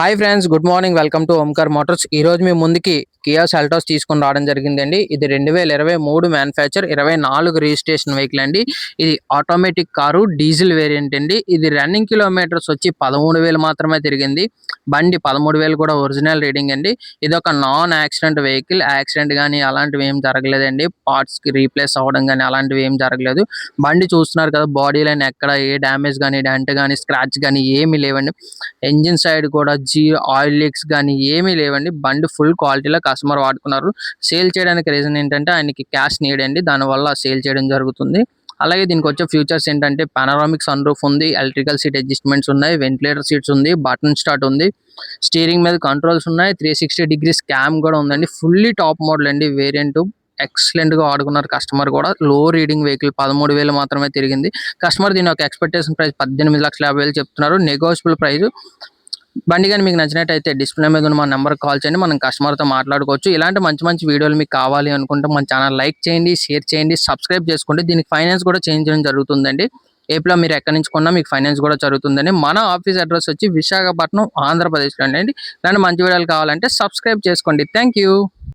Hi friends, good morning. Welcome to Omkar Motors. ఈ రోజు మీ ముందుకి కియా సెల్టాస్ తీసుకొని రావడం జరిగిందండి. ఇది 2023 మ్యానుఫ్యాక్చర్, 24 రిజిస్ట్రేషన్ వెహికల్ అండి. ఇది ఆటోమేటిక్ కారు, డీజిల్ వేరియంట్ అండి. ఇది రన్నింగ్ కిలోమీటర్స్ వచ్చి 13,000 మాత్రమే తిరిగింది. బండి 13,000 కూడా ఒరిజినల్ రీడింగ్ అండి. ఇది ఒక నాన్ యాక్సిడెంట్ వెహికల్. యాక్సిడెంట్ కానీ అలాంటివి ఏం జరగలేదండి. పార్ట్స్ కి రీప్లేస్ అవ్వడం కానీ అలాంటివి ఏం జరగలేదు. బండి చూస్తున్నారు కదా, బాడీ లైన్ ఎక్కడ ఏ డ్యామేజ్ కానీ, డెంట్ కానీ, స్క్రాచ్ కానీ ఏమీ లేవండి. ఇంజిన్ సైడ్ కూడా ఆయిల్ లీక్స్ కానీ ఏమీ లేవండి. బండి ఫుల్ క్వాలిటీలో కస్టమర్ వాడుకున్నారు. సేల్ చేయడానికి రీజన్ ఏంటంటే ఆయనకి క్యాష్ నీడ్ అండి, దానివల్ల సేల్ చేయడం జరుగుతుంది. అలాగే దీనికి వచ్చే ఫ్యూచర్స్ ఏంటంటే పానరామిక్ సన్ రూఫ్ ఉంది, ఎలక్ట్రికల్ సీట్ అడ్జస్ట్మెంట్స్ ఉన్నాయి, వెంటిలేటర్ సీట్స్ ఉంది, బటన్ స్టార్ట్ ఉంది, స్టీరింగ్ మీద కంట్రోల్స్ ఉన్నాయి, 360 డిగ్రీస్ క్యామ్ కూడా ఉందండి. ఫుల్లీ టాప్ మోడల్ అండి వేరియంట్. ఎక్సలెంట్ గా వాడుకున్నారు కస్టమర్ కూడా. లో రీడింగ్ వెహికల్ 13,000 మాత్రమే తిరిగింది. కస్టమర్ దీని ఒక ఎక్స్పెక్టేషన్ ప్రైస్ 18,50,000 చెప్తున్నారు. Negotiable price. బండి కానీ మీకు నచ్చినట్టయితే డిస్ప్లే మీద ఉన్న మా నెంబర్ కాల్ చేయండి, మనం కస్టమర్తో మాట్లాడుకోవచ్చు. ఇలాంటి మంచి మంచి వీడియోలు మీకు కావాలి అనుకుంటే మన ఛానల్ లైక్ చేయండి, షేర్ చేయండి, సబ్స్క్రైబ్ చేసుకోండి. దీనికి ఫైనాన్స్ కూడా చేయించడం జరుగుతుందండి. ఏపీలో మీరు ఎక్కడి నుంచి కొన్నా మీకు ఫైనాన్స్ కూడా జరుగుతుందండి. మన ఆఫీస్ అడ్రస్ వచ్చి విశాఖపట్నం, ఆంధ్రప్రదేశ్లో అండి. ఇలాంటి మంచి వీడియోలు కావాలంటే సబ్స్క్రైబ్ చేసుకోండి. Thank you.